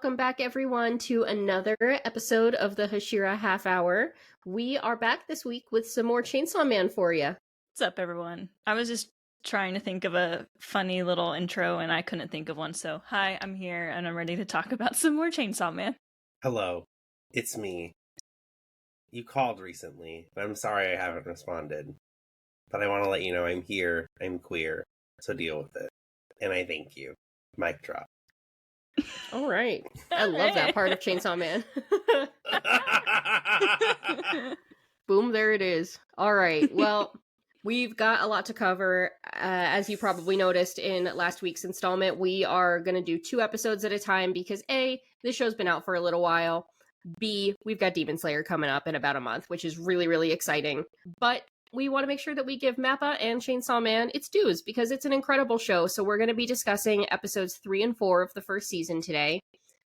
welcome back everyone to another episode of the Hashira Half Hour. We are back this week with some more Chainsaw Man for you. What's up, everyone? I was just trying to think of a funny little intro and I couldn't think of one, so hi, I'm here and I'm ready to talk about some more Chainsaw Man. Hello, it's me. You called recently, but I'm sorry I haven't responded. But I want to let you know I'm here, I'm queer, so deal with it. And I thank you. Mic drop. All right. I love that part of Chainsaw Man. Boom, there it is. All right. Well, we've got a lot to cover. As you probably noticed in last week's installment, we are going to do 2 episodes at a time because A, this show's been out for a little while. B, we've got Demon Slayer coming up in about a month, which is really, really exciting. But we want to make sure that we give Mappa and Chainsaw Man its dues because it's an incredible show. So we're going to be discussing episodes 3 and 4 of the first season today.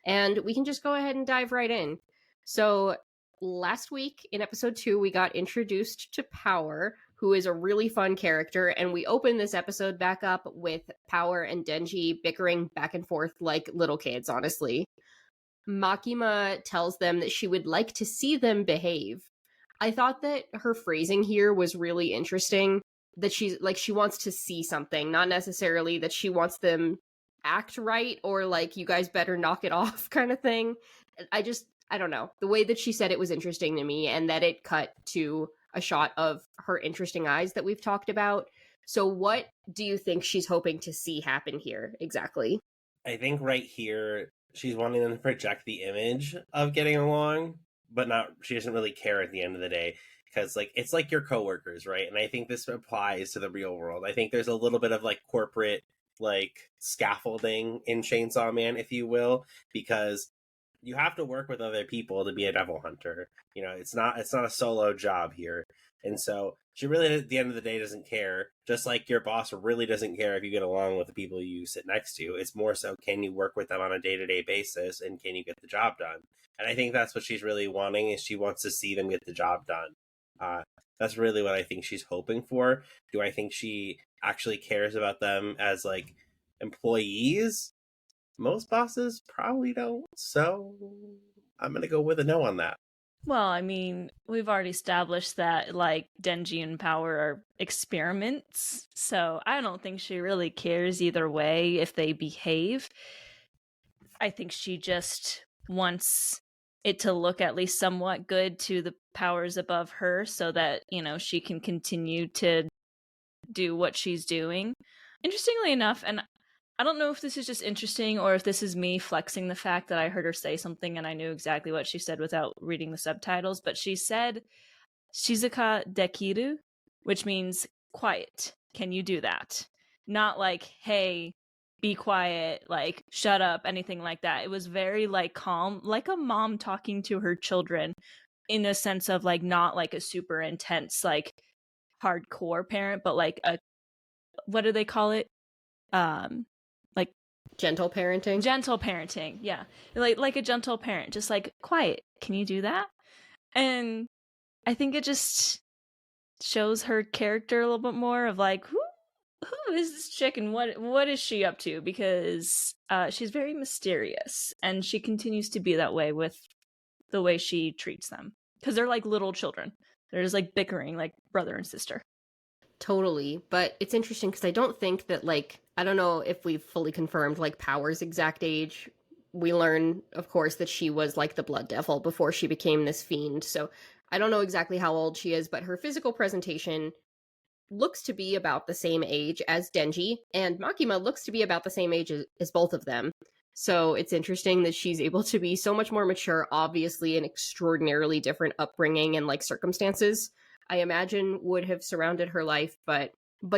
And we can just go ahead and dive right in. So last week in episode 2, we got introduced to Power, who is a really fun character. And we open this episode back up with Power and Denji bickering back and forth like little kids, honestly. Makima tells them that she would like to see them behave. I thought that her phrasing here was really interesting, that she wants to see something, not necessarily that she wants them act right or like, you guys better knock it off kind of thing. I don't know. The way that she said it was interesting to me, and that it cut to a shot of her interesting eyes that we've talked about. So what do you think she's hoping to see happen here exactly? I think right here, she's wanting them to project the image of getting along, but she doesn't really care at the end of the day, because it's like your coworkers, right? And I think this applies to the real world. I think there's a little bit of like corporate scaffolding in Chainsaw Man, if you will, because you have to work with other people to be a devil hunter. You know, it's not a solo job here. And so she really, at the end of the day, doesn't care. Just like your boss really doesn't care if you get along with the people you sit next to. It's more so, can you work with them on a day-to-day basis, and can you get the job done? And I think that's what she's really wanting, is she wants to see them get the job done. That's really what I think she's hoping for. Do I think she actually cares about them as employees? Most bosses probably don't. So I'm going to go with a no on that. Well, I mean, we've already established that Denji and Power are experiments, so I don't think she really cares either way if they behave. I think she just wants it to look at least somewhat good to the powers above her, so that, she can continue to do what she's doing. Interestingly enough, and I don't know if this is just interesting or if this is me flexing the fact that I heard her say something and I knew exactly what she said without reading the subtitles, but she said Shizuka dekiru, which means quiet. Can you do that? Not hey, be quiet, shut up, anything like that. It was very calm, like a mom talking to her children, in a sense of not a super intense hardcore parent, but a, what do they call it? Gentle parenting? Gentle parenting, yeah. Like a gentle parent, just quiet. Can you do that? And I think it just shows her character a little bit more of who is this chick and what is she up to? Because she's very mysterious, and she continues to be that way with the way she treats them. Because they're like little children. They're just bickering like brother and sister. Totally. But it's interesting because I don't think that I don't know if we've fully confirmed Power's exact age. We learn, of course, that she was the Blood Devil before she became this fiend. So I don't know exactly how old she is, but her physical presentation looks to be about the same age as Denji, and Makima looks to be about the same age as both of them. So it's interesting that she's able to be so much more mature, obviously an extraordinarily different upbringing and circumstances I imagine would have surrounded her life, but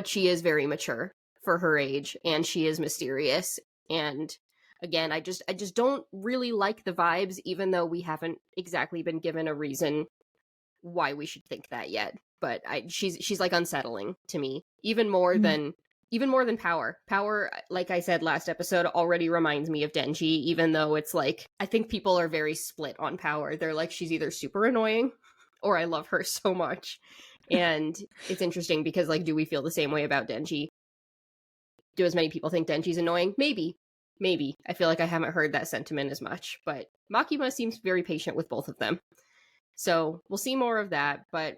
she is very mature for her age, and she is mysterious. And again, I just don't really like the vibes, even though we haven't exactly been given a reason why we should think that yet. But she's unsettling to me, even more than Power. Power, like I said last episode, already reminds me of Denji, even though it's I think people are very split on Power. They're she's either super annoying or I love her so much. And it's interesting because do we feel the same way about Denji? Do as many people think Denji's annoying? Maybe. Maybe. I feel like I haven't heard that sentiment as much, but Makima seems very patient with both of them. So we'll see more of that, but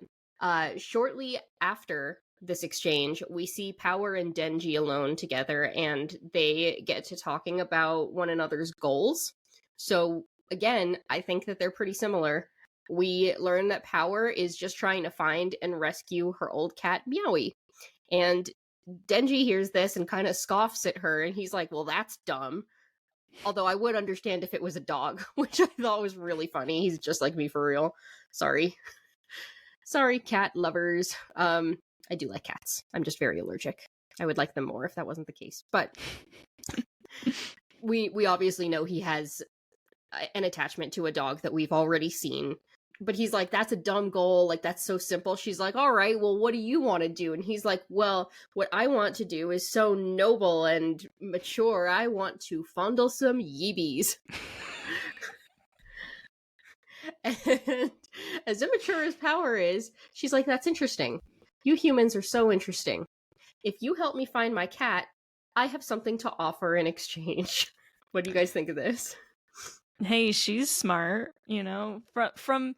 shortly after this exchange, we see Power and Denji alone together, and they get to talking about one another's goals. So again, I think that they're pretty similar. We learn that Power is just trying to find and rescue her old cat, Meowie. And Denji hears this and kind of scoffs at her, and he's like, well, that's dumb. Although I would understand if it was a dog, which I thought was really funny. He's just like me for real. Sorry. Sorry, cat lovers. I do like cats. I'm just very allergic. I would like them more if that wasn't the case. But we obviously know he has an attachment to a dog that we've already seen. But he's like, that's a dumb goal. Like, that's so simple. She's like, all right, well, what do you want to do? And he's like, well, what I want to do is so noble and mature. I want to fondle some yeebies. And as immature as Power is, she's like, that's interesting. You humans are so interesting. If you help me find my cat, I have something to offer in exchange. What do you guys think of this? Hey, she's smart, you know. From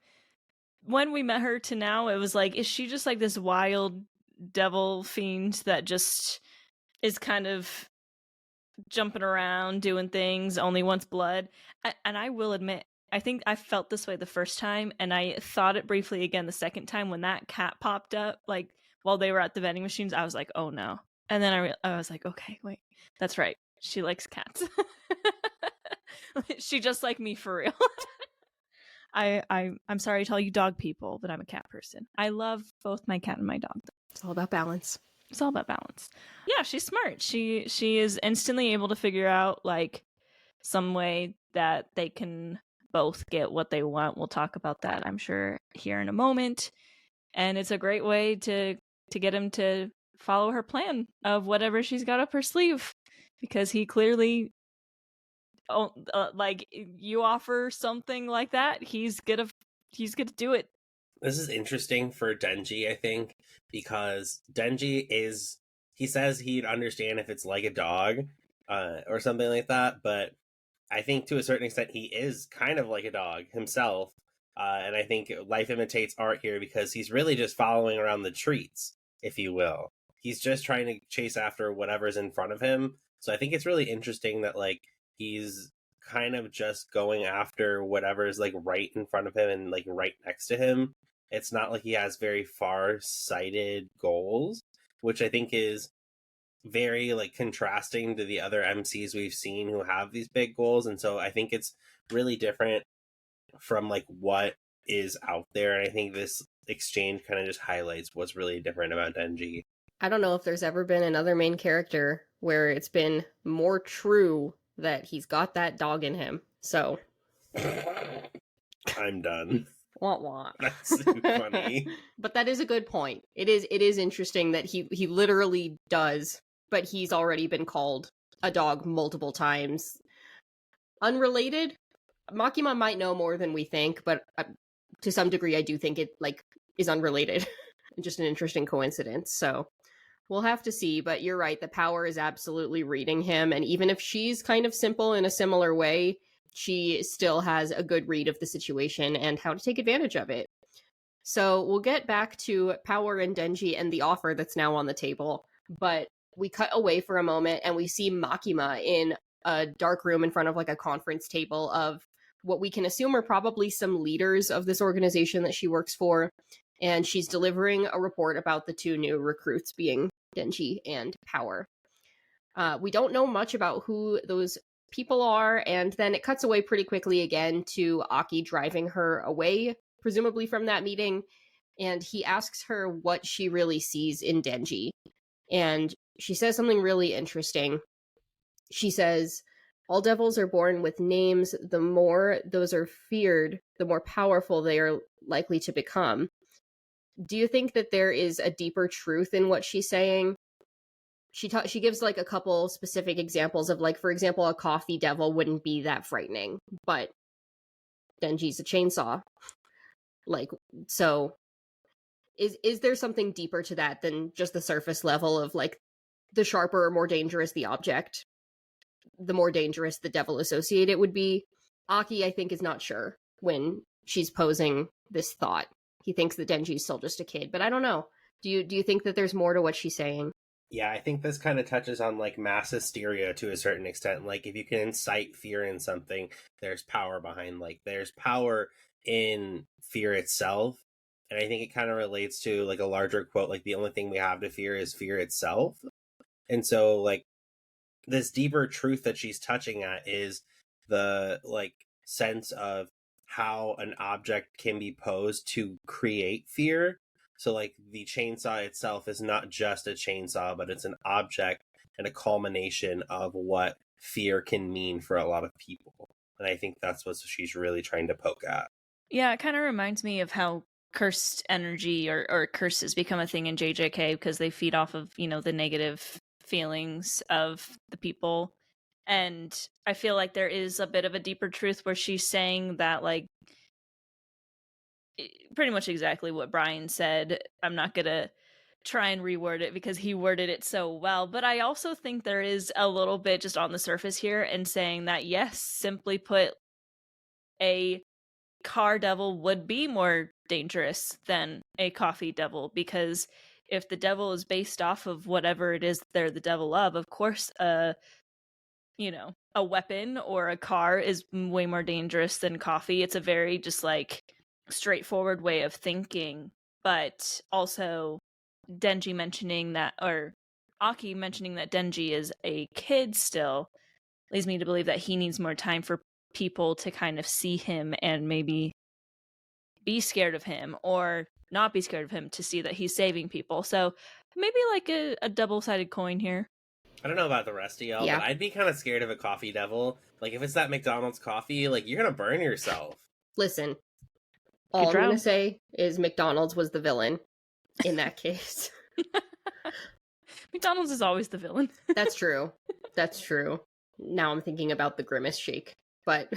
when we met her to now, it was like, is she just like this wild devil fiend that just is kind of jumping around, doing things, only wants blood? And I will admit, I think I felt this way the first time, and I thought it briefly again the second time when that cat popped up, like while they were at the vending machines. I was like, oh no. And then I was like, okay, wait, that's right. She likes cats. She just like me for real. I'm sorry to all you dog people, but I'm a cat person. I love both my cat and my dog. It's all about balance. It's all about balance. Yeah, she's smart. She is instantly able to figure out like some way that they can both get what they want. We'll talk about that, I'm sure, here in a moment. And it's a great way to get him to follow her plan of whatever she's got up her sleeve, because he clearly, like, you offer something like that, he's gonna do it. This is interesting for Denji, I think, because Denji he says he'd understand if it's like a dog or something like that, but I think to a certain extent he is kind of like a dog himself, and I think life imitates art here because he's really just following around the treats, if you will. He's just trying to chase after whatever's in front of him. So I think it's really interesting that like he's kind of just going after whatever's like right in front of him and like right next to him. It's not like he has very far-sighted goals, which I think is very like contrasting to the other MCs we've seen who have these big goals. And so I think it's really different from like what is out there. And I think this exchange kind of just highlights what's really different about Denji. I don't know if there's ever been another main character where it's been more true that he's got that dog in him. So I'm done. Wah wah. That's too funny. But that is a good point. It is interesting that he literally does, but he's already been called a dog multiple times. Unrelated, Makima might know more than we think, but to some degree I do think it like is unrelated. Just an interesting coincidence. So we'll have to see, but you're right, the Power is absolutely reading him, and even if she's kind of simple in a similar way, she still has a good read of the situation and how to take advantage of it. So we'll get back to Power and Denji and the offer that's now on the table, but we cut away for a moment and we see Makima in a dark room in front of like a conference table of what we can assume are probably some leaders of this organization that she works for, and she's delivering a report about the two new recruits being Denji and Power. We don't know much about who those people are, and then it cuts away pretty quickly again to Aki driving her away, presumably from that meeting, and he asks her what she really sees in Denji. And she says something really interesting. She says, all devils are born with names. The more those are feared, the more powerful they are likely to become. Do you think that there is a deeper truth in what she's saying? She gives like a couple specific examples of like, for example, a coffee devil wouldn't be that frightening, but Denji's a chainsaw. Like, so is there something deeper to that than just the surface level of like the sharper or more dangerous the object? the more dangerous the devil associated would be. Aki, I think, is not sure when she's posing this thought. He thinks that Denji's still just a kid, but I don't know. Do you think that there's more to what she's saying? Yeah, I think this kind of touches on like mass hysteria to a certain extent. Like if you can incite fear in something, there's power behind, like there's power in fear itself. And I think it kind of relates to like a larger quote, like the only thing we have to fear is fear itself. And so like this deeper truth that she's touching at is the like sense of how an object can be posed to create fear. So like the chainsaw itself is not just a chainsaw, but it's an object and a culmination of what fear can mean for a lot of people. And I think that's what she's really trying to poke at. Yeah, it kind of reminds me of how cursed energy or curses become a thing in JJK because they feed off of, the negative feelings of the people. And I feel like there is a bit of a deeper truth where she's saying that, like, pretty much exactly what Brian said. I'm not going to try and reword it because he worded it so well. But I also think there is a little bit just on the surface here and saying that, yes, simply put, a car devil would be more dangerous than a coffee devil, because if the devil is based off of whatever it is they're the devil of course, a weapon or a car is way more dangerous than coffee. It's a very just like straightforward way of thinking. But also Denji mentioning that, or Aki mentioning that Denji is a kid still, leads me to believe that he needs more time for people to kind of see him and maybe be scared of him or not be scared of him to see that he's saving people. So maybe like a double-sided coin here. I don't know about the rest of y'all, but I'd be kind of scared of a coffee devil. Like if it's that McDonald's coffee, like you're gonna burn yourself. Listen, all I'm gonna say is McDonald's was the villain in that case. McDonald's is always the villain. That's true. That's true. Now I'm thinking about the Grimace Shake. But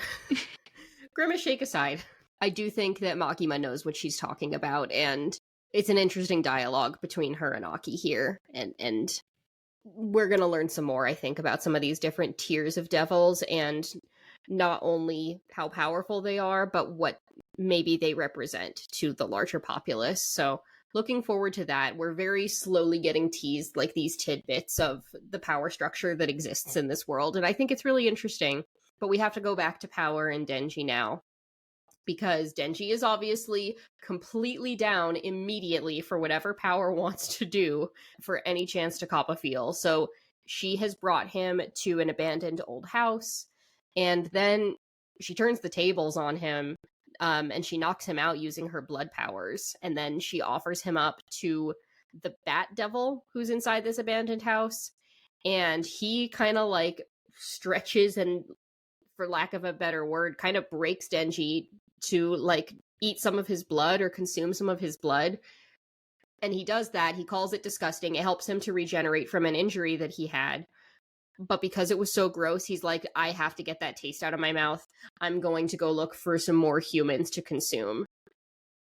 Grimace Shake aside, I do think that Makima knows what she's talking about, and it's an interesting dialogue between her and Aki here, and we're going to learn some more, I think, about some of these different tiers of devils, and not only how powerful they are, but what maybe they represent to the larger populace. So looking forward to that. We're very slowly getting teased like these tidbits of the power structure that exists in this world, and I think it's really interesting. But we have to go back to Power and Denji now, because Denji is obviously completely down immediately for whatever Power wants to do for any chance to cop a feel. So she has brought him to an abandoned old house, and then she turns the tables on him, and she knocks him out using her blood powers, and then she offers him up to the Bat Devil who's inside this abandoned house, and he kind of like stretches and, for lack of a better word, kind of breaks Denji to like eat some of his blood or consume some of his blood. And he does that. He calls it disgusting. It helps him to regenerate from an injury that he had. But because it was so gross, he's like, I have to get that taste out of my mouth. I'm going to go look for some more humans to consume.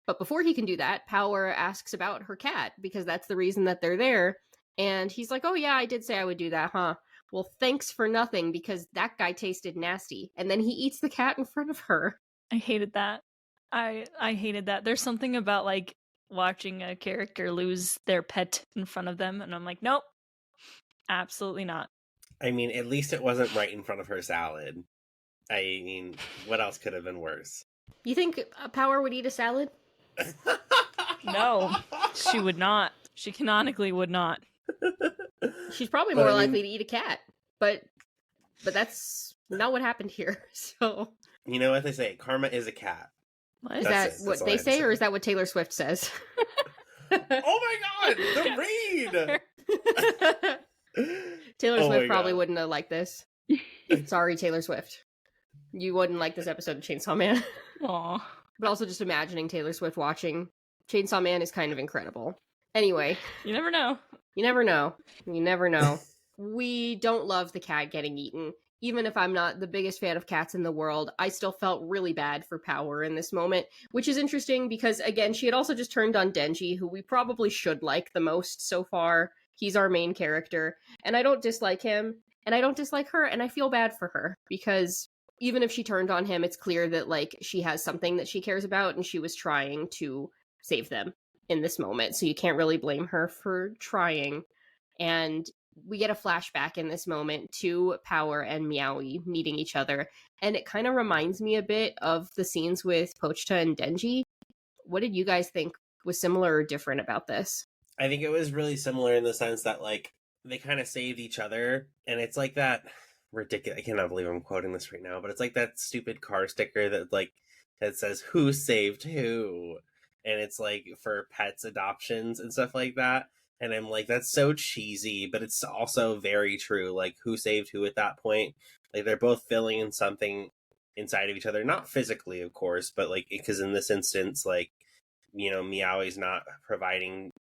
But before he can do that, Power asks about her cat, because that's the reason that they're there. And he's like, oh yeah, I did say I would do that, huh? Well, thanks for nothing, because that guy tasted nasty. And then he eats the cat in front of her. I hated that. I hated that. There's something about like watching a character lose their pet in front of them, and I'm like, nope, absolutely not. I mean, at least it wasn't right in front of her salad. I mean, what else could have been worse? You think Power would eat a salad? No, she would not. She canonically would not. She's probably more likely to eat a cat, but that's not what happened here. So you know what they say? Karma is a cat. What? Is that what they say, or is that what Taylor Swift says? Oh my god, the read! Taylor Swift probably wouldn't have liked this. Sorry, Taylor Swift. You wouldn't like this episode of Chainsaw Man. Aww. But also just imagining Taylor Swift watching Chainsaw Man is kind of incredible. Anyway. You never know. You never know. You never know. We don't love the cat getting eaten. Even if I'm not the biggest fan of cats in the world, I still felt really bad for Power in this moment, which is interesting because, again, she had also just turned on Denji, who we probably should like the most so far. He's our main character, and I don't dislike him. and I don't dislike her, and I feel bad for her because even if she turned on him, it's clear that like she has something that she cares about, and she was trying to save them in this moment. So you can't really blame her for trying. And we get a flashback in this moment to Power and Meowie meeting each other, and it kind of reminds me a bit of the scenes with Pochita and Denji. What did you guys think was similar or different about this? I think it was really similar in the sense that like they kind of saved each other, and it's like that ridiculous. I cannot believe I'm quoting this right now, but it's like that stupid car sticker that says "Who saved who," and it's like for pets adoptions and stuff like that. And I'm like, that's so cheesy, but it's also very true. Like, who saved who at that point? Like, they're both filling in something inside of each other, not physically, of course, but like because in this instance, like, Meowie's not providing,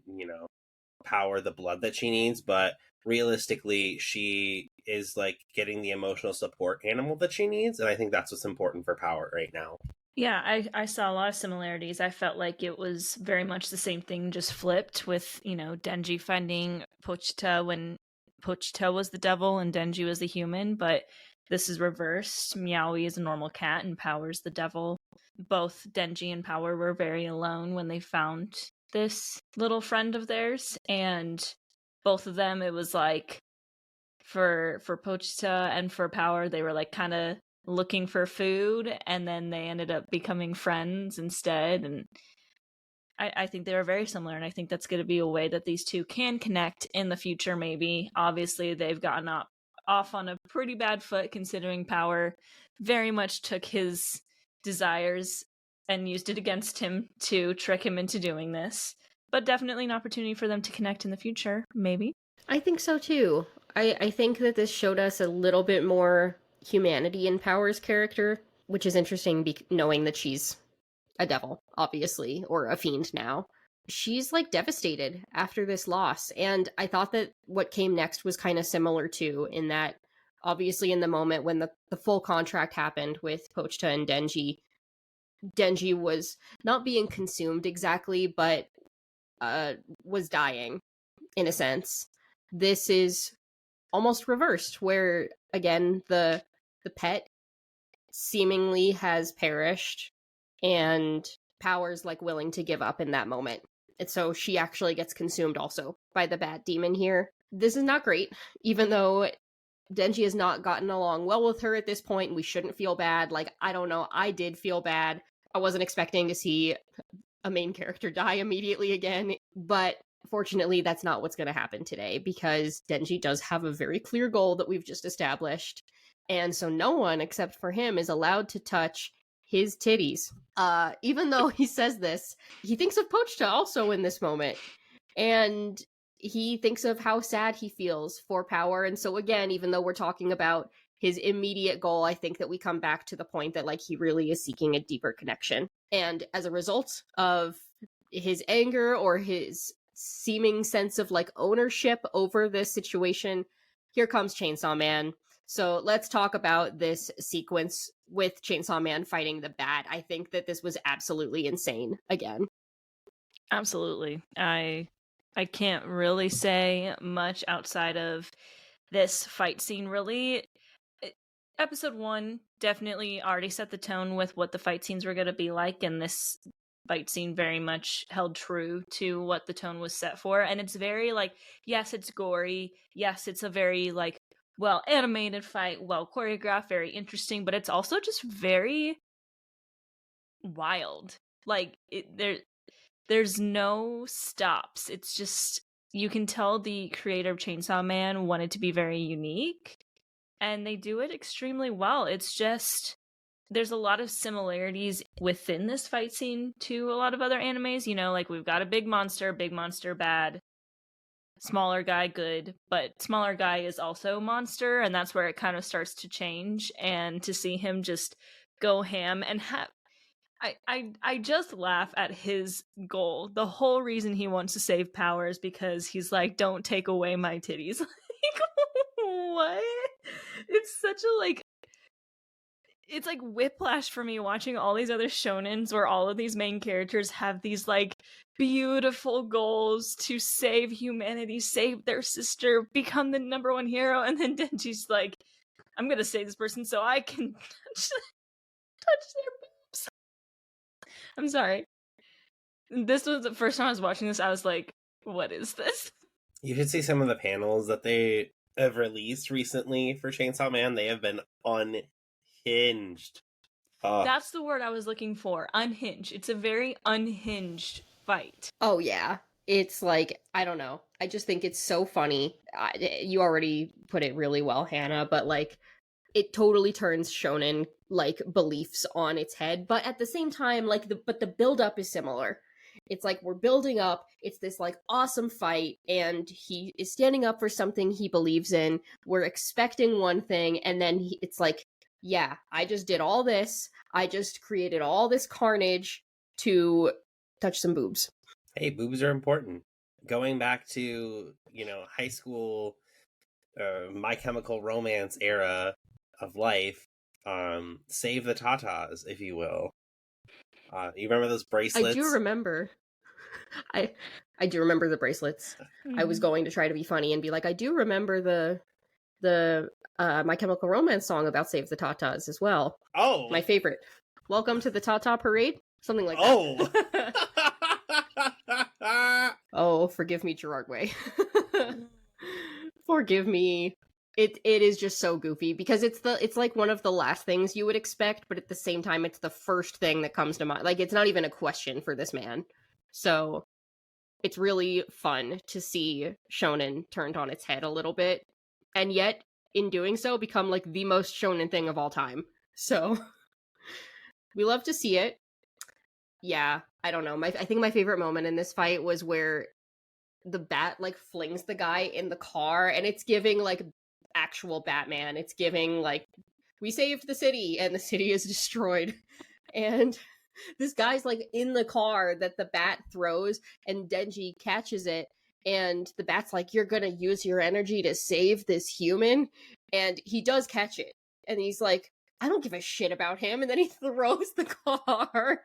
Power the blood that she needs, but realistically, she is like getting the emotional support animal that she needs, and I think that's what's important for Power right now. Yeah, I saw a lot of similarities. I felt like it was very much the same thing, just flipped with, Denji finding Pochita when Pochita was the devil and Denji was the human, but this is reversed. Meowie is a normal cat and Power's the devil. Both Denji and Power were very alone when they found this little friend of theirs, and both of them, it was like for Pochita and for Power, they were like kind of looking for food, and then they ended up becoming friends instead. And I think they were very similar, and I think that's going to be a way that these two can connect in the future. Maybe obviously they've gotten off on a pretty bad foot, considering Power very much took his desires and used it against him to trick him into doing this, but definitely an opportunity for them to connect in the future, maybe. I think so too. I think that this showed us a little bit more humanity in Power's character, which is interesting knowing that she's a devil, obviously, or a fiend now. She's like devastated after this loss, and I thought that what came next was kind of similar too, in that obviously in the moment when the full contract happened with Pochita and Denji was not being consumed exactly, but was dying in a sense. This is almost reversed, where again the pet seemingly has perished, and Power's like willing to give up in that moment. And so she actually gets consumed also by the bad demon here. This is not great, even though Denji has not gotten along well with her at this point, and we shouldn't feel bad. Like, I don't know, I did feel bad. I wasn't expecting to see a main character die immediately again, but fortunately that's not what's going to happen today, because Denji does have a very clear goal that we've just established, and so no one except for him is allowed to touch his titties. Even though he says this, he thinks of Pochita also in this moment, and he thinks of how sad he feels for Power. And so again, even though we're talking about his immediate goal, I think that we come back to the point that like he really is seeking a deeper connection. And as a result of his anger or his seeming sense of like ownership over this situation, here comes Chainsaw Man. So let's talk about this sequence with Chainsaw Man fighting the Bat. I think that this was absolutely insane again. Absolutely. I can't really say much outside of this fight scene, really. Episode 1 definitely already set the tone with what the fight scenes were going to be like, and this fight scene very much held true to what the tone was set for. And it's very like, yes, it's gory. Yes, it's a very like well animated fight, well choreographed, very interesting, but it's also just very wild. Like there's no stops. It's just, you can tell the creator of Chainsaw Man wanted to be very unique, and they do it extremely well. It's just, there's a lot of similarities within this fight scene to a lot of other animes. Like we've got a big monster bad, smaller guy good, but smaller guy is also monster, and that's where it kind of starts to change. And to see him just go ham and have, I just laugh at his goal. The whole reason he wants to save Power is because he's like, don't take away my titties. Like, what? It's such a like, it's like whiplash for me watching all these other shonens where all of these main characters have these like beautiful goals to save humanity, save their sister, become the number one hero, and then Denji's like, I'm gonna save this person so I can touch their boobs. I'm sorry. This was the first time I was watching this, I was like, what is this? You should see some of the panels that they have released recently for Chainsaw Man. They have been unhinged. That's the word I was looking for. Unhinged. It's a very unhinged fight. Oh, yeah. It's like, I don't know. I just think it's so funny. You already put it really well, Hannah, but like, it totally turns shonen like beliefs on its head. But at the same time, like the build up is similar. It's like we're building up. It's this like awesome fight, and he is standing up for something he believes in. We're expecting one thing, and then it's like, yeah, I just did all this. I just created all this carnage to touch some boobs. Hey, boobs are important. Going back to, high school, My Chemical Romance era of life, save the tatas, if you will. You remember those bracelets? I do remember. I do remember the bracelets. I was going to try to be funny and be like, I do remember the My Chemical Romance song about Save the Tatas as well. Oh! My favorite. Welcome to the Tata Parade? Something like that. Oh! Oh, forgive me, Gerard Way. Forgive me. It is just so goofy because it's like one of the last things you would expect, but at the same time it's the first thing that comes to mind. Like, it's not even a question for this man. So it's really fun to see shonen turned on its head a little bit, and yet in doing so become like the most shonen thing of all time. So we love to see it. Yeah, I don't know. I think my favorite moment in this fight was where the bat like flings the guy in the car, and it's giving like actual Batman. It's giving like, we saved the city and the city is destroyed, and this guy's like in the car that the bat throws, and Denji catches it, and the bat's like, you're gonna use your energy to save this human, and he does catch it, and he's like, I don't give a shit about him, and then he throws the car,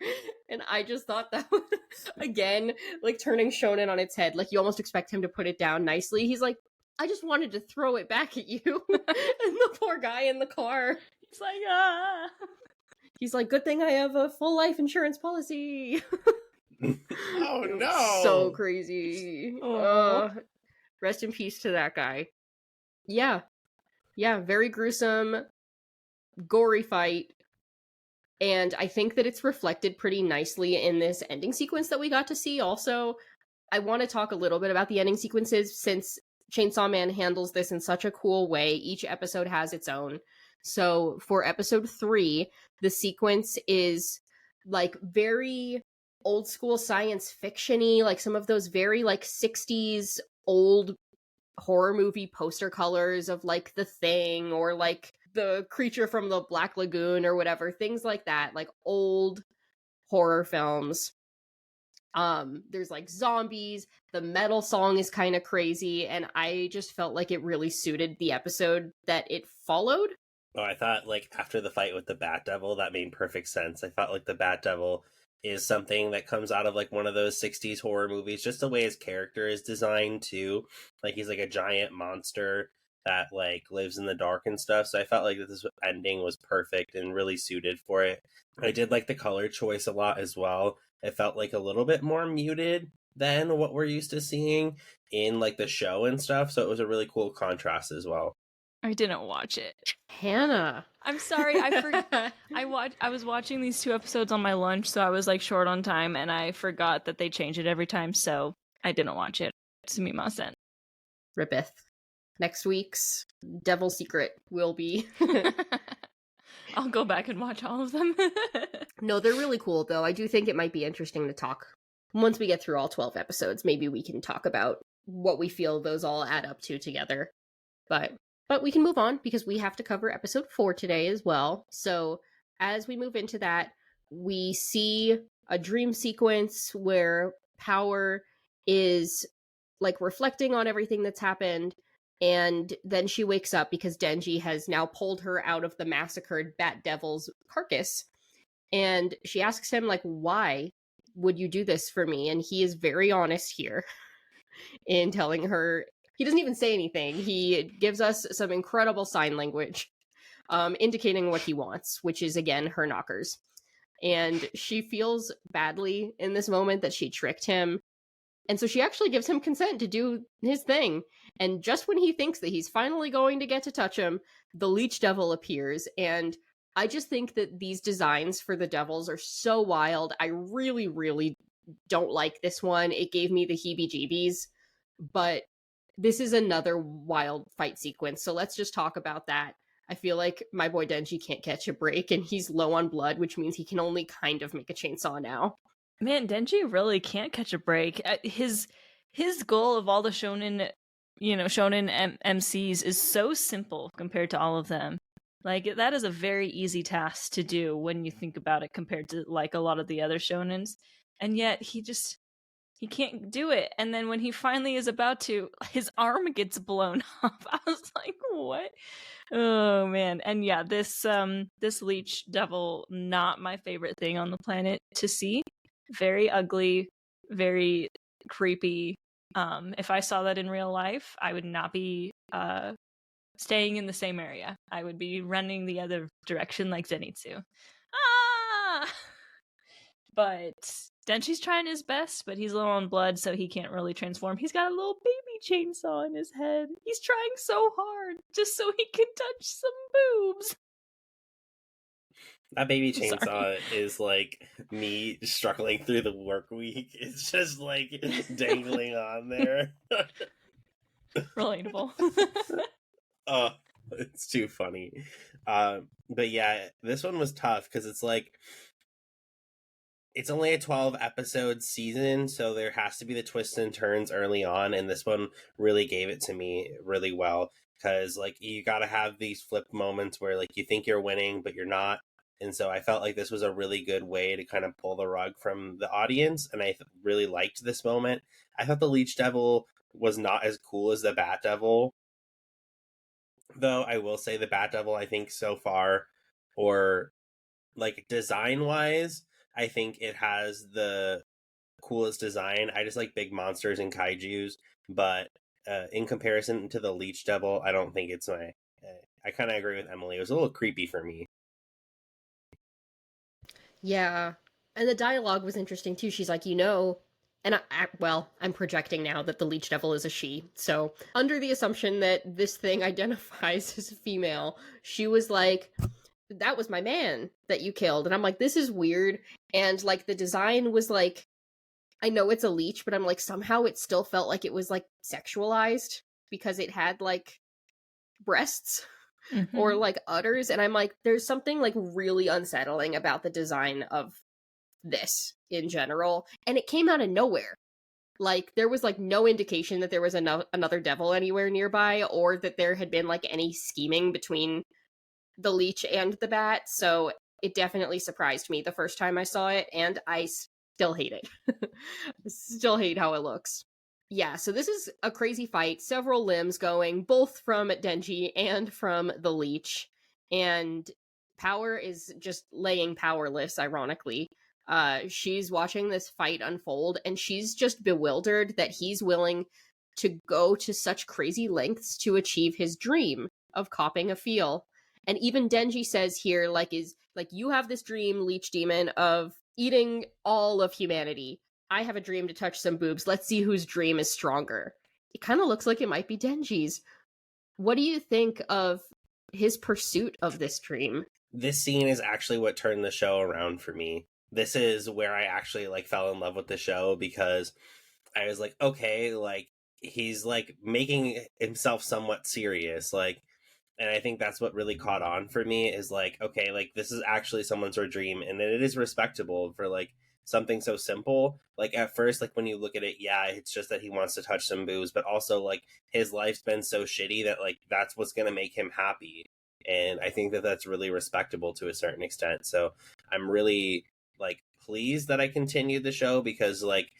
and I just thought that was, again, like turning shonen on its head. Like, you almost expect him to put it down nicely. He's like, I just wanted to throw it back at you. And the poor guy in the car, He's like, ah. He's like, good thing I have a full life insurance policy. Oh no! So crazy. Rest in peace to that guy. Yeah, very gruesome, gory fight. And I think that it's reflected pretty nicely in this ending sequence that we got to see. Also, I want to talk a little bit about the ending sequences, since Chainsaw Man handles this in such a cool way. Each episode has its own. So for episode 3, the sequence is like very old school science fiction-y, like some of those very like 60s old horror movie poster colors of like The Thing or like the creature from the Black Lagoon or whatever, things like that, like old horror films. There's like zombies, the metal song is kind of crazy, and I just felt like it really suited the episode that it followed. Oh, I thought, like, after the fight with the Bat Devil, that made perfect sense. I thought, like, the Bat Devil is something that comes out of, like, one of those 60s horror movies. Just the way his character is designed, too. Like, he's, like, a giant monster that, like, lives in the dark and stuff. So I felt like this ending was perfect and really suited for it. I did like the color choice a lot as well. It felt, like, a little bit more muted than what we're used to seeing in, like, the show and stuff. So it was a really cool contrast as well. I didn't watch it. Hannah. I'm sorry, I forgot. I was watching these 2 episodes on my lunch, so I was like short on time, and I forgot that they change it every time, so I didn't watch it. Sumimasen. Ribbeth. Next week's Devil Secret will be... I'll go back and watch all of them. No, they're really cool, though. I do think it might be interesting to talk. Once we get through all 12 episodes, maybe we can talk about what we feel those all add up to together. But we can move on, because we have to cover episode 4 today as well. So as we move into that, we see a dream sequence where Power is like reflecting on everything that's happened, And then she wakes up because Denji has now pulled her out of the massacred Bat Devil's carcass. And she asks him, like, why would you do this for me? And he is very honest here in telling her. He doesn't even say anything. He gives us some incredible sign language, indicating what he wants, which is, again, her knockers. And she feels badly in this moment that she tricked him. And so she actually gives him consent to do his thing. And just when he thinks that he's finally going to get to touch him, the Leech Devil appears. And I just think that these designs for the devils are so wild. I really, really don't like this one. It gave me the heebie-jeebies. But this is another wild fight sequence. So let's just talk about that. I feel like my boy Denji can't catch a break, and he's low on blood, which means he can only kind of make a chainsaw now. Man, Denji really can't catch a break. His goal of all the shonen MCs is so simple compared to all of them. Like, that is a very easy task to do when you think about it compared to, like, a lot of the other shonens. And yet, he can't do it. And then when he finally is about to, his arm gets blown off. I was like, what? Oh, man. And yeah, this Leech Devil, not my favorite thing on the planet to see. Very ugly, very creepy. If I saw that in real life, I would not be staying in the same area. I would be running the other direction like Zenitsu. Ah! But Denchi's trying his best, but he's low on blood, so he can't really transform. He's got a little baby chainsaw in his head. He's trying so hard just so he can touch some boobs. That baby chainsaw is like me struggling through the work week. It's just like dangling on there. Relatable. Oh, it's too funny. But yeah, this one was tough because it's like, it's only a 12 episode season, so there has to be the twists and turns early on, and this one really gave it to me really well, because like you gotta have these flip moments where like you think you're winning but you're not. And so I felt like this was a really good way to kind of pull the rug from the audience, and I really liked this moment. I thought the Leech Devil was not as cool as the Bat Devil, though. I will say the Bat Devil, I think so far, or like design wise, I think it has the coolest design. I just like big monsters and kaijus, but in comparison to the Leech Devil, I don't think it's my. I kind of agree with Emily. It was a little creepy for me. Yeah. And the dialogue was interesting too. She's like, and I'm projecting now that the Leech Devil is a she. So, under the assumption that this thing identifies as a female, she was like, that was my man that you killed. And I'm like, this is weird. And like the design was like, I know it's a leech, but I'm like, somehow it still felt like it was like sexualized because it had like breasts or like udders. And I'm like, there's something like really unsettling about the design of this in general. And it came out of nowhere. Like, there was like no indication that there was another devil anywhere nearby, or that there had been like any scheming between the leech and the bat. So it definitely surprised me the first time I saw it, and I still hate it. Still hate how it looks. Yeah, so this is a crazy fight. Several limbs going, both from Denji and from the leech. And Power is just laying powerless, ironically. She's watching this fight unfold, and she's just bewildered that he's willing to go to such crazy lengths to achieve his dream of copping a feel. And even Denji says here, you have this dream, Leech Demon, of eating all of humanity. I have a dream to touch some boobs. Let's see whose dream is stronger. It kind of looks like it might be Denji's. What do you think of his pursuit of this dream? This scene is actually what turned the show around for me. This is where I actually like fell in love with the show, because I was like, okay, like he's like making himself somewhat serious, like. And I think that's what really caught on for me, is like, okay, like this is actually someone's dream, and it is respectable for like something so simple. Like at first, like when you look at it, yeah, it's just that he wants to touch some boobs, but also like his life's been so shitty that like that's what's going to make him happy. And I think that that's really respectable to a certain extent. So I'm really like pleased that I continued the show, because like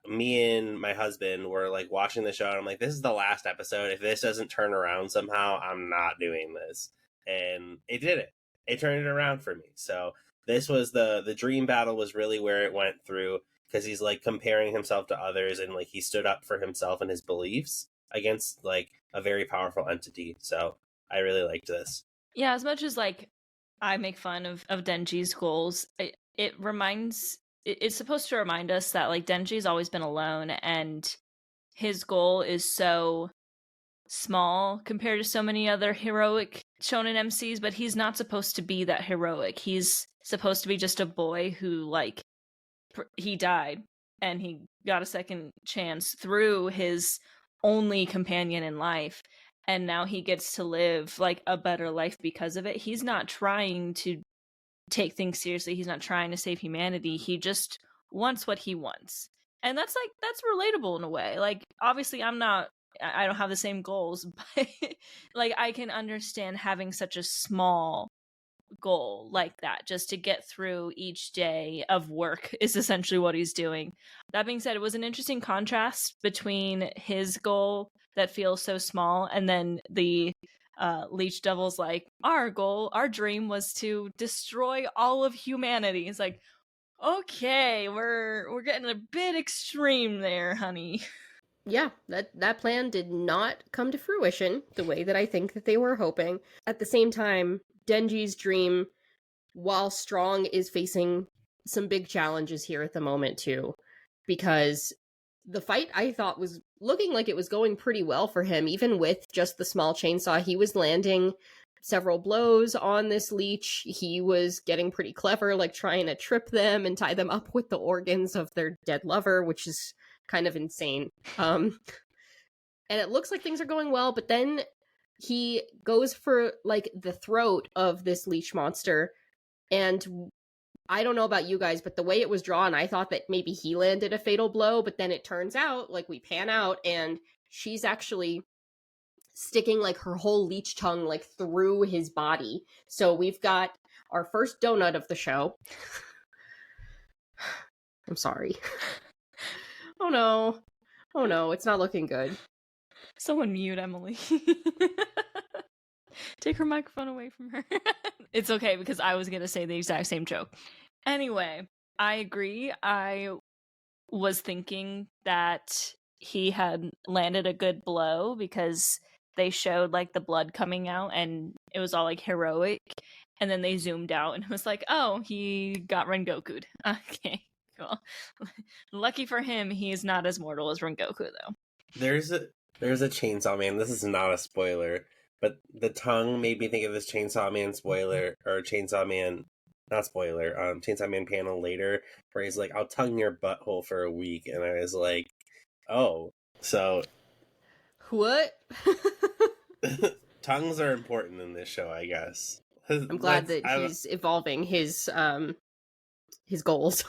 me and my husband were like watching the show, and I'm like, this is the last episode. If this doesn't turn around somehow, I'm not doing this. And it did it. It turned it around for me. So this was the dream battle was really where it went through, because he's like comparing himself to others, and like he stood up for himself and his beliefs against like a very powerful entity. So I really liked this. Yeah, as much as like I make fun of Denji's goals, it's supposed to remind us that like Denji's always been alone, and his goal is so small compared to so many other heroic shonen MCs, but he's not supposed to be that heroic. He's supposed to be just a boy who like he died and he got a second chance through his only companion in life, and now he gets to live like a better life because of it. He's not trying to take things seriously. He's not trying to save humanity. He just wants what he wants. And that's relatable in a way. Like, obviously I don't have the same goals, but like I can understand having such a small goal like that, just to get through each day of work is essentially what he's doing. That being said, it was an interesting contrast between his goal that feels so small, and then the Leech Devil's like, our dream was to destroy all of humanity. It's like, okay, we're getting a bit extreme there, honey. Yeah, that plan did not come to fruition the way that I think that they were hoping. At the same time, Denji's dream, while strong, is facing some big challenges here at the moment too, because the fight I thought was looking like it was going pretty well for him. Even with just the small chainsaw, he was landing several blows on this leech. He was getting pretty clever, like trying to trip them and tie them up with the organs of their dead lover, which is kind of insane. And it looks like things are going well, but then he goes for like the throat of this leech monster, and I don't know about you guys, but the way it was drawn, I thought that maybe he landed a fatal blow, but then it turns out, like, we pan out and she's actually sticking like her whole leech tongue like through his body. So we've got our first donut of the show. I'm sorry. Oh no, it's not looking good. Someone mute Emily. Take her microphone away from her. It's okay, because I was gonna say the exact same joke. Anyway, I agree. I was thinking that he had landed a good blow, because they showed like the blood coming out and it was all like heroic, and then they zoomed out and it was like, oh, he got Rengoku'd. Okay, cool. Lucky for him, he is not as mortal as Rengoku though. There's a Chainsaw Man. This is not a spoiler, but the tongue made me think of this Chainsaw Man spoiler, or Chainsaw Man, not spoiler, Chainsaw Man panel later, where he's like, I'll tongue your butthole for a week. And I was like, oh, so. What? Tongues are important in this show, I guess. I'm glad that he's evolving his goals.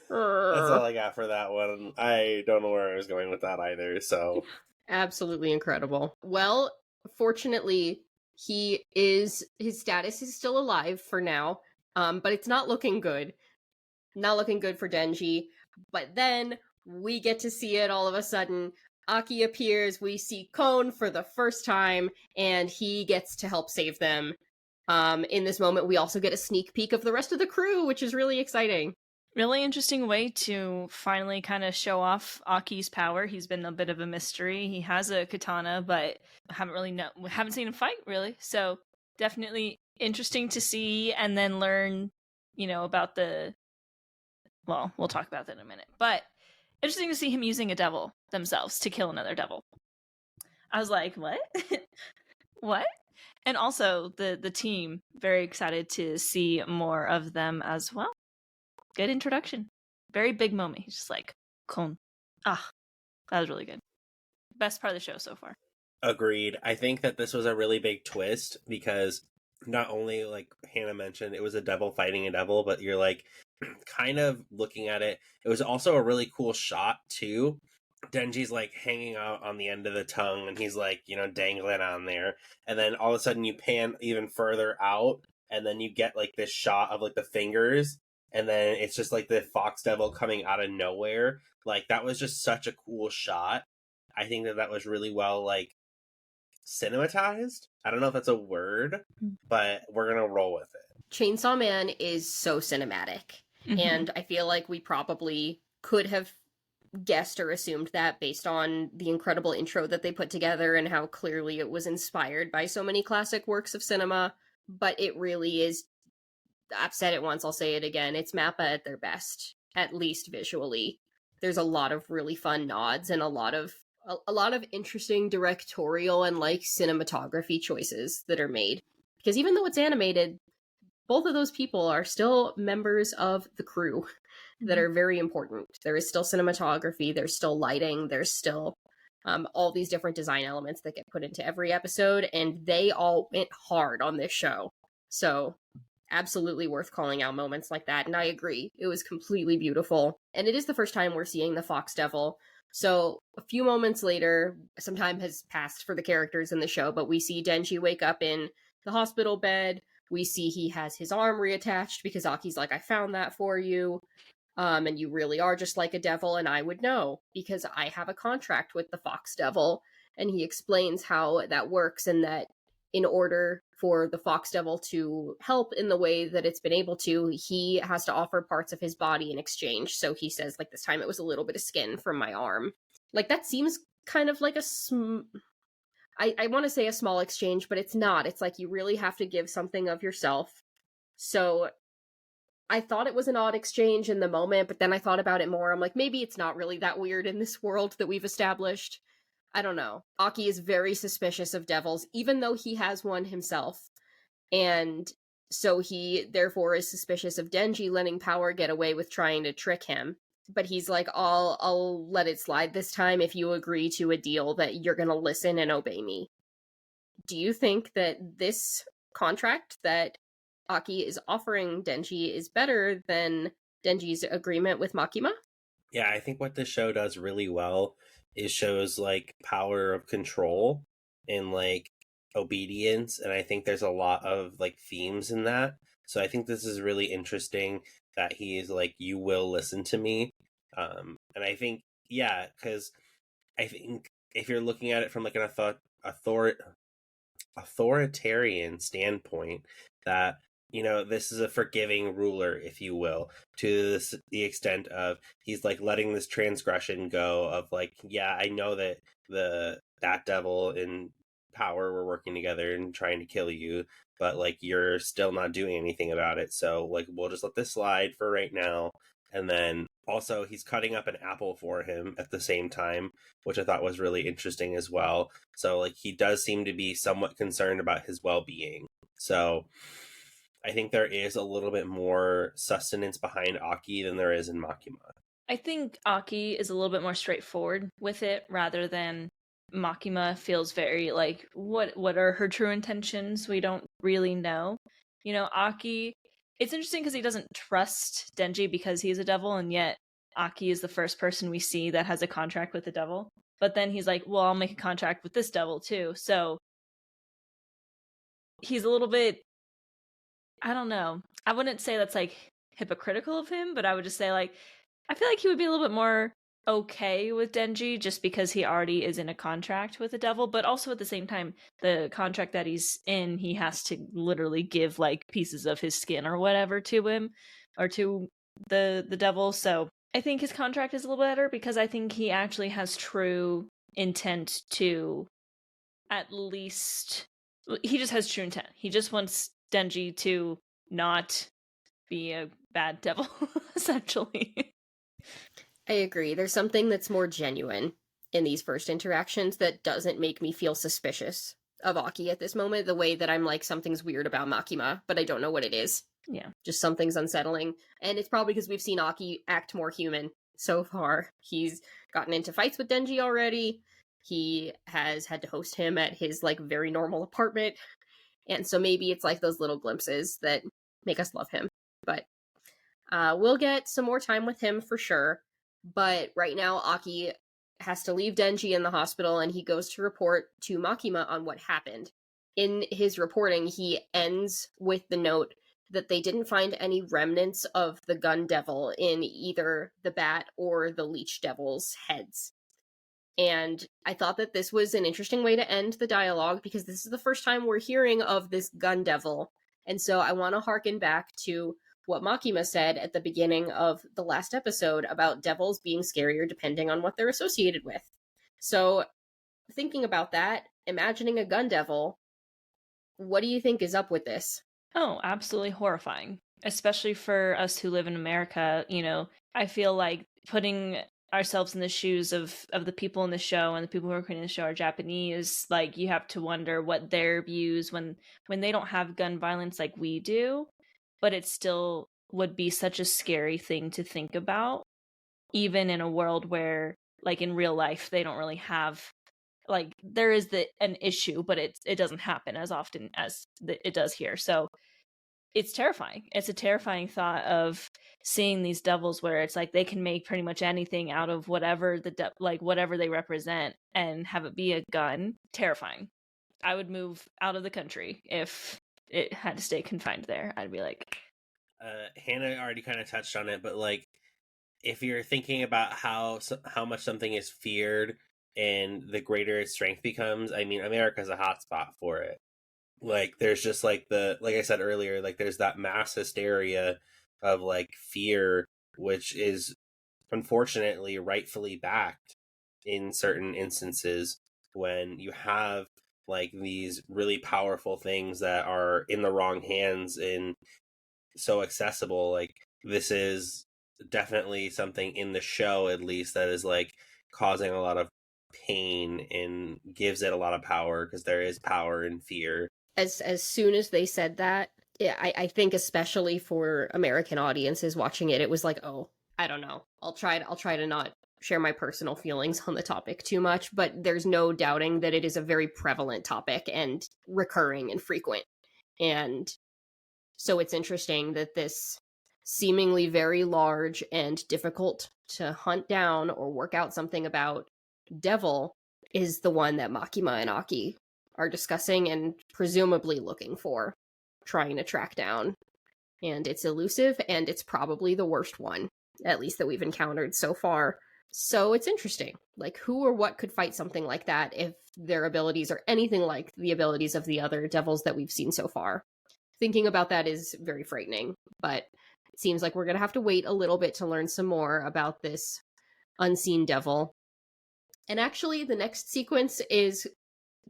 That's all I got for that one. I don't know where I was going with that either, so. Absolutely incredible. Well, fortunately, his status is still alive for now, but it's not looking good. Not looking good for Denji. But then we get to see it all of a sudden. Aki appears, we see Kon for the first time, and he gets to help save them. In this moment, we also get a sneak peek of the rest of the crew, which is really exciting. Really interesting way to finally kind of show off Aki's power. He's been a bit of a mystery. He has a katana, but haven't seen him fight really. So definitely interesting to see, and then learn, about well, we'll talk about that in a minute. But interesting to see him using a devil themselves to kill another devil. I was like, what? What? And also the team, very excited to see more of them as well. Good introduction. Very big moment. He's just like, Kon. That was really good. Best part of the show so far. Agreed. I think that this was a really big twist, because not only, like Hannah mentioned, it was a devil fighting a devil, but you're like kind of looking at it. It was also a really cool shot too. Denji's like hanging out on the end of the tongue, and he's like, dangling on there. And then all of a sudden you pan even further out, and then you get like this shot of like the fingers. and then it's just like the Fox Devil coming out of nowhere. Like, that was just such a cool shot. I think that was really well, like, cinematized. I don't know if that's a word, but we're gonna roll with it. Chainsaw Man is so cinematic, and I feel like we probably could have guessed or assumed that based on the incredible intro that they put together and how clearly it was inspired by so many classic works of cinema. But it really is, I've said it once, I'll say it again, it's Mappa at their best, at least visually. There's a lot of really fun nods and a lot of interesting directorial and like cinematography choices that are made. Because even though it's animated, both of those people are still members of the crew that are very important. There is still cinematography, there's still lighting, there's still all these different design elements that get put into every episode, and they all went hard on this show. So absolutely worth calling out moments like that, and I agree. It was completely beautiful. And it is the first time we're seeing the Fox Devil. So a few moments later, some time has passed for the characters in the show, but we see Denji wake up in the hospital bed. We see he has his arm reattached because Aki's like, I found that for you. And you really are just like a devil, and I would know because I have a contract with the Fox Devil. And he explains how that works, and that in order for the Fox Devil to help in the way that it's been able to, he has to offer parts of his body in exchange. So he says, like, this time it was a little bit of skin from my arm. Like, that seems kind of like I want to say a small exchange, but it's not. It's like you really have to give something of yourself. So I thought it was an odd exchange in the moment, but then I thought about it more. I'm like, maybe it's not really that weird in this world that we've established. I don't know. Aki is very suspicious of devils, even though he has one himself. And so he, therefore, is suspicious of Denji letting Power get away with trying to trick him. But he's like, I'll let it slide this time if you agree to a deal that you're gonna listen and obey me. Do you think that this contract that Aki is offering Denji is better than Denji's agreement with Makima? Yeah, I think what this show does really well is shows like power of control and like obedience, and I think there's a lot of like themes in that. So I think this is really interesting that he's like, you will listen to me. And I think, yeah, because I think if you're looking at it from like an authoritarian standpoint, that, you know, this is a forgiving ruler, if you will, to the extent of he's like letting this transgression go of like, yeah, I know that that devil and Power were working together and trying to kill you, but like you're still not doing anything about it, so like we'll just let this slide for right now. And then also he's cutting up an apple for him at the same time, which I thought was really interesting as well. So like he does seem to be somewhat concerned about his well-being. So I think there is a little bit more sustenance behind Aki than there is in Makima. I think Aki is a little bit more straightforward with it rather than Makima feels very like, what are her true intentions? We don't really know. You know, Aki, it's interesting because he doesn't trust Denji because he's a devil, and yet Aki is the first person we see that has a contract with the devil. But then he's like, well, I'll make a contract with this devil too. So he's a little bit, I don't know. I wouldn't say that's like hypocritical of him, but I would just say like, I feel like he would be a little bit more okay with Denji just because he already is in a contract with the devil, but also at the same time, the contract that he's in, he has to literally give like pieces of his skin or whatever to him or to the devil. So I think his contract is a little better because I think he actually has true intent to, at least he just has true intent. He just wants Denji to not be a bad devil, essentially. I agree. There's something that's more genuine in these first interactions that doesn't make me feel suspicious of Aki at this moment, the way that I'm like, something's weird about Makima, but I don't know what it is. Yeah. Just something's unsettling. And it's probably because we've seen Aki act more human so far. He's gotten into fights with Denji already. He has had to host him at his like very normal apartment. And so maybe it's like those little glimpses that make us love him. But we'll get some more time with him for sure. But right now, Aki has to leave Denji in the hospital, and he goes to report to Makima on what happened. In his reporting, he ends with the note that they didn't find any remnants of the gun devil in either the bat or the leech devil's heads. And I thought that this was an interesting way to end the dialogue, because this is the first time we're hearing of this gun devil. And so I want to harken back to what Makima said at the beginning of the last episode about devils being scarier depending on what they're associated with. So, thinking about that, imagining a gun devil, what do you think is up with this? Oh, absolutely horrifying. Especially for us who live in America, I feel like putting ourselves in the shoes of the people in the show, and the people who are creating the show are Japanese, like you have to wonder what their views when they don't have gun violence like we do, but it still would be such a scary thing to think about, even in a world where, like in real life, they don't really have, like there is an issue, but it doesn't happen as often as it does here. So it's terrifying. It's a terrifying thought of seeing these devils where it's like they can make pretty much anything out of whatever whatever they represent and have it be a gun. Terrifying. I would move out of the country if it had to stay confined there. I'd be like, Hannah already kind of touched on it, but like if you're thinking about how much something is feared and the greater its strength becomes, I mean, America's a hotspot for it. Like there's just like I said earlier, like there's that mass hysteria of like fear, which is unfortunately rightfully backed in certain instances when you have like these really powerful things that are in the wrong hands and so accessible. Like this is definitely something in the show, at least, that is like causing a lot of pain and gives it a lot of power, because there is power in fear. As soon as they said that, yeah, I think especially for American audiences watching it, it was like, oh, I don't know. I'll try to not share my personal feelings on the topic too much, but there's no doubting that it is a very prevalent topic and recurring and frequent. And so it's interesting that this seemingly very large and difficult to hunt down or work out something about devil is the one that Makima and Aki are discussing and presumably looking for, trying to track down. And it's elusive, and it's probably the worst one, at least that we've encountered so far. So it's interesting. Like, who or what could fight something like that if their abilities are anything like the abilities of the other devils that we've seen so far? Thinking about that is very frightening, but it seems like we're going to have to wait a little bit to learn some more about this unseen devil. And actually, the next sequence is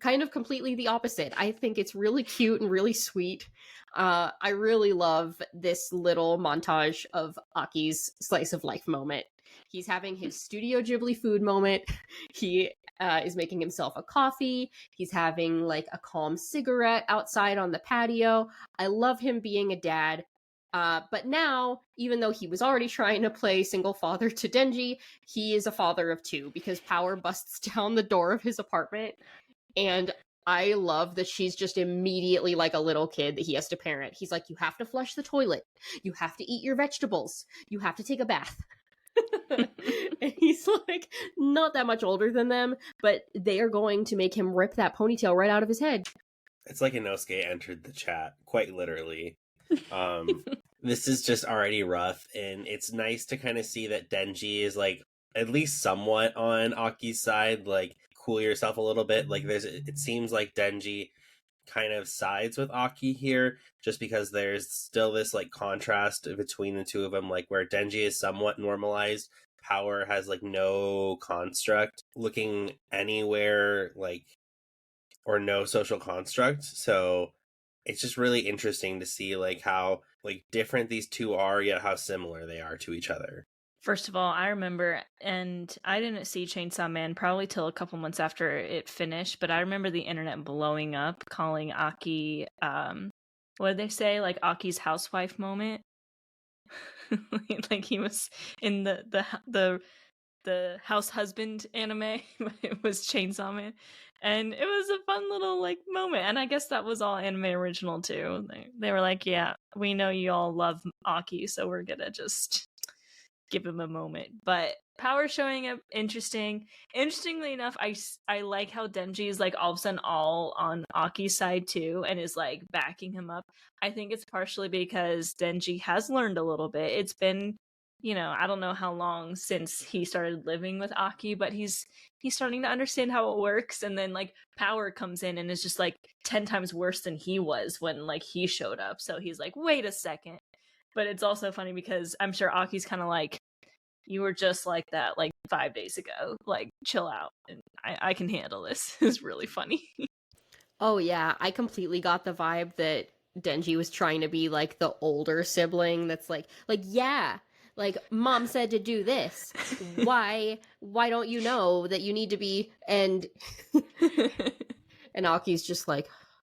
kind of completely the opposite. I think it's really cute and really sweet. I really love this little montage of Aki's slice of life moment. He's having his Studio Ghibli food moment. He is making himself a coffee. He's having like a calm cigarette outside on the patio. I love him being a dad. But now, even though he was already trying to play single father to Denji, he is a father of two, because Power busts down the door of his apartment. And I love that she's just immediately like a little kid that he has to parent. He's like, you have to flush the toilet. You have to eat your vegetables. You have to take a bath. And he's like not that much older than them, but they are going to make him rip that ponytail right out of his head. It's like Inosuke entered the chat, quite literally. This is just already rough, and it's nice to kind of see that Denji is like at least somewhat on Aki's side. Like, cool yourself a little bit. Like, it seems like Denji kind of sides with Aki here, just because there's still this like contrast between the two of them, like where Denji is somewhat normalized, Power has like no construct looking anywhere, like, or no social construct. So it's just really interesting to see like how like different these two are, yet how similar they are to each other. First of all, I remember, and I didn't see Chainsaw Man probably till a couple months after it finished, but I remember the internet blowing up, calling Aki, what did they say? Like Aki's housewife moment. Like he was in the house husband anime, but it was Chainsaw Man. And it was a fun little like moment. And I guess that was all anime original too. They were like, yeah, we know you all love Aki, so we're gonna just give him a moment. But Power showing up, interesting. Interestingly enough, I like how Denji is like all of a sudden all on Aki's side too, and is like backing him up. I think it's partially because Denji has learned a little bit. It's been, I don't know how long since he started living with Aki, but he's starting to understand how it works. And then like Power comes in and is just like 10 times worse than he was when like he showed up. So he's like, wait a second. But it's also funny because I'm sure Aki's kind of like, you were just like that like 5 days ago. Like, chill out. And I can handle this. It's really funny. Oh yeah, I completely got the vibe that Denji was trying to be like the older sibling that's like yeah, like mom said to do this. Why don't you know that you need to be and Aki's just like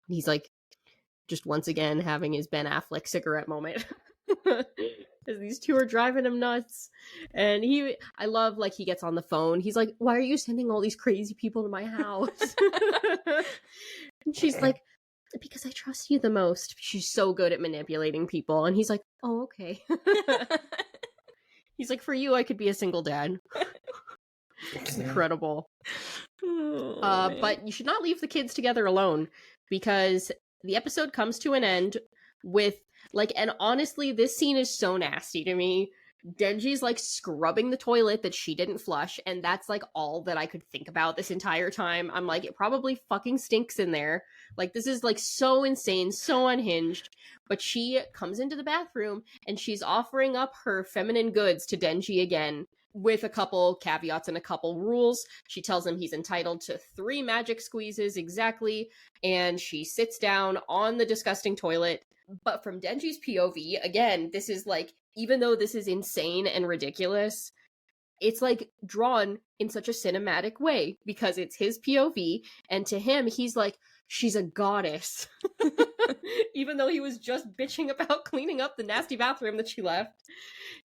he's like just once again having his Ben Affleck cigarette moment. These two are driving him nuts. And I love like he gets on the phone. He's like, why are you sending all these crazy people to my house? And she's like, because I trust you the most. She's so good at manipulating people. And he's like, oh, okay. He's like, for you, I could be a single dad. It's incredible. But you should not leave the kids together alone, because the episode comes to an end with like, and honestly, this scene is so nasty to me. Denji's like scrubbing the toilet that she didn't flush, and that's like all that I could think about this entire time. I'm like, it probably fucking stinks in there. Like, this is like so insane, so unhinged. But she comes into the bathroom and she's offering up her feminine goods to Denji again, with a couple caveats and a couple rules. She tells him he's entitled to 3 magic squeezes exactly, and she sits down on the disgusting toilet. But from Denji's POV, again, this is like, even though this is insane and ridiculous, it's like drawn in such a cinematic way because it's his POV, and to him, he's like, she's a goddess. Even though he was just bitching about cleaning up the nasty bathroom that she left.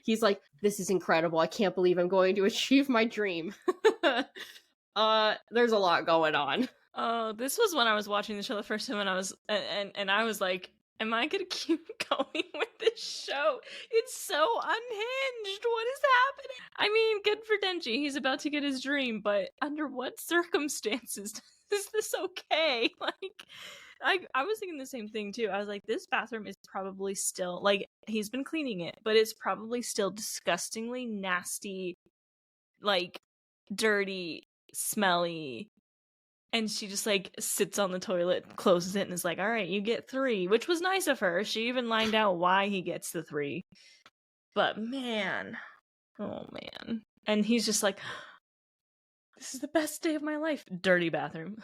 He's like, this is incredible. I can't believe I'm going to achieve my dream. There's a lot going on. Oh, this was when I was watching the show the first time, and I was like, am I gonna keep going with this show? It's so unhinged. What is happening? I mean, good for Denji. He's about to get his dream, but under what circumstances is this okay? Like, I was thinking the same thing too. I was like, this bathroom is probably still, like, he's been cleaning it, but it's probably still disgustingly nasty, like, dirty, smelly. And she just like sits on the toilet, closes it, and is like, all right, you get 3, which was nice of her. She even lined out why he gets the 3. But man, oh man. And he's just like, this is the best day of my life. Dirty bathroom.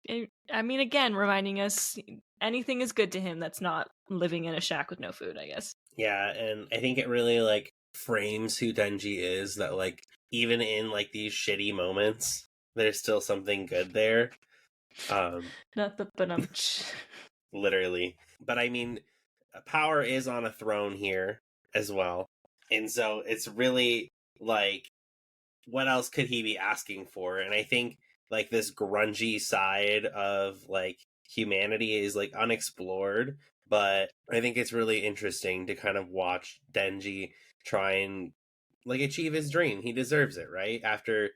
I mean, again, reminding us anything is good to him that's not living in a shack with no food, I guess. Yeah, and I think it really like frames who Denji is, that like even in like these shitty moments, there's still something good there. Not the literally. But I mean, Power is on a throne here as well. And so it's really like, what else could he be asking for? And I think like this grungy side of like humanity is like unexplored, but I think it's really interesting to kind of watch Denji try and like achieve his dream. He deserves it, right? After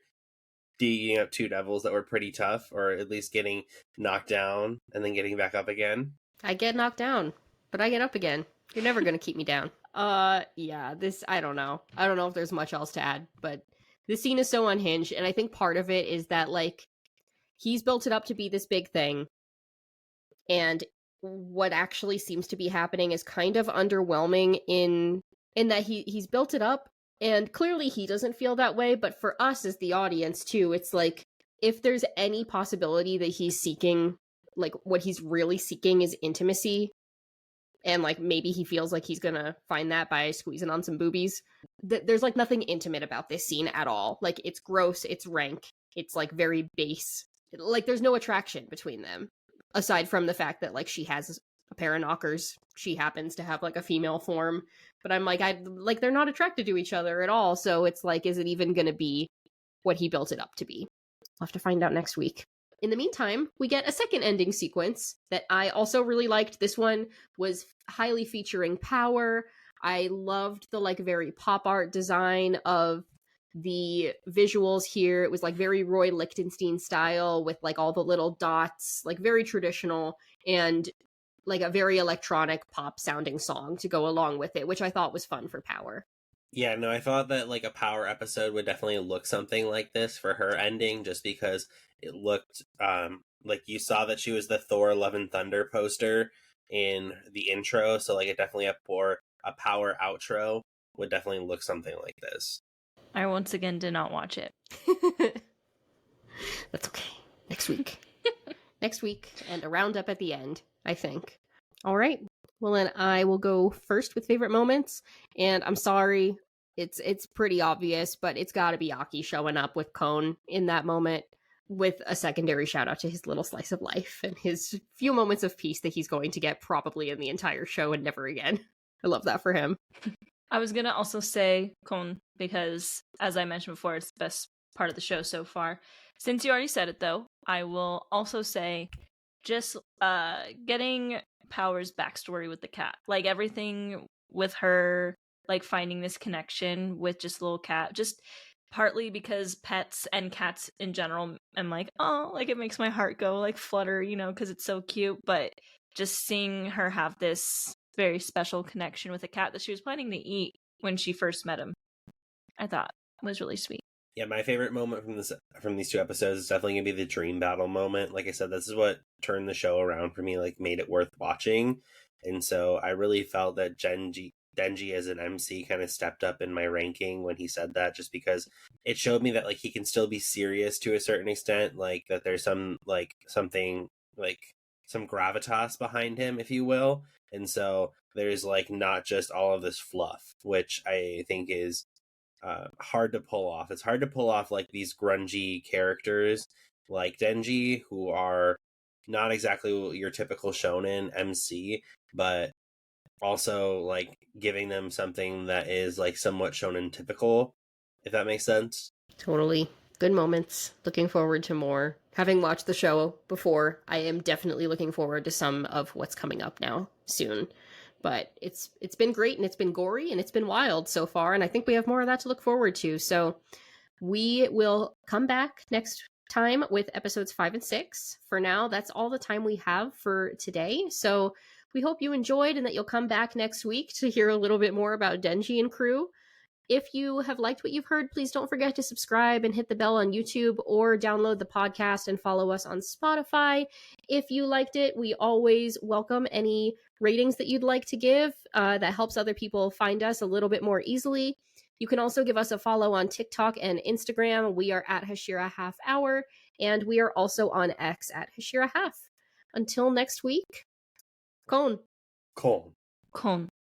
digging up 2 devils that were pretty tough, or at least getting knocked down and then getting back up again. I get knocked down, but I get up again. You're never gonna keep me down. Yeah, this, I don't know if there's much else to add, but this scene is so unhinged, and I think part of it is that, like, he's built it up to be this big thing, and what actually seems to be happening is kind of underwhelming in that he's built it up, and clearly he doesn't feel that way, but for us as the audience, too, it's like, if there's any possibility that he's seeking, like, what he's really seeking is intimacy, and, like, maybe he feels like he's gonna find that by squeezing on some boobies, there's, like, nothing intimate about this scene at all. Like, it's gross, it's rank, it's, like, very base. Like, there's no attraction between them, aside from the fact that, like, she has a pair of knockers, she happens to have, like, a female form, but I'm like, they're not attracted to each other at all, so it's like, is it even gonna be what he built it up to be? We'll have to find out next week. In the meantime, we get a second ending sequence that I also really liked. This one was highly featuring Power. I loved the, like, very pop art design of the visuals here, it was like very Roy Lichtenstein style with like all the little dots, like very traditional, and like a very electronic pop sounding song to go along with it, which I thought was fun for Power. Yeah, no, I thought that like a Power episode would definitely look something like this for her ending, just because it looked like you saw that she was the Thor Love and Thunder poster in the intro, so like it definitely a Power outro would definitely look something like this. I once again did not watch it. That's okay. Next week. Next week, and a roundup at the end, I think. All right. Well, then I will go first with favorite moments, and I'm sorry, it's pretty obvious, but it's got to be Aki showing up with Cone in that moment, with a secondary shout out to his little slice of life and his few moments of peace that he's going to get probably in the entire show and never again. I love that for him. I was gonna also say Kon because, as I mentioned before, it's the best part of the show so far. Since you already said it, though, I will also say just getting Power's backstory with the cat, like everything with her, like finding this connection with just little cat, just partly because pets and cats in general, I'm like, oh, like it makes my heart go like flutter, you know, because it's so cute. But just seeing her have this very special connection with a cat that she was planning to eat when she first met him, I thought was really sweet. Yeah, my favorite moment from these two episodes is definitely gonna be the dream battle moment. Like I said, this is what turned the show around for me, like made it worth watching. And so I really felt that Denji as an MC kind of stepped up in my ranking when he said that, just because it showed me that like he can still be serious to a certain extent, like that there's some like something like some gravitas behind him, if you will. And so there's like not just all of this fluff, which I think is hard to pull off. It's hard to pull off like these grungy characters like Denji, who are not exactly your typical shonen MC, but also like giving them something that is like somewhat shonen typical, if that makes sense. Totally. Good moments. Looking forward to more. Having watched the show before, I am definitely looking forward to some of what's coming up now soon. But it's been great, and it's been gory, and it's been wild so far, and I think we have more of that to look forward to. So we will come back next time with episodes 5 and 6. For now, that's all the time we have for today. So we hope you enjoyed and that you'll come back next week to hear a little bit more about Denji and crew. If you have liked what you've heard, please don't forget to subscribe and hit the bell on YouTube, or download the podcast and follow us on Spotify. If you liked it, we always welcome any ratings that you'd like to give. That helps other people find us a little bit more easily. You can also give us a follow on TikTok and Instagram. We are at Hashira Half Hour, and we are also on X at Hashira Half. Until next week, Kon. Cool. Kon.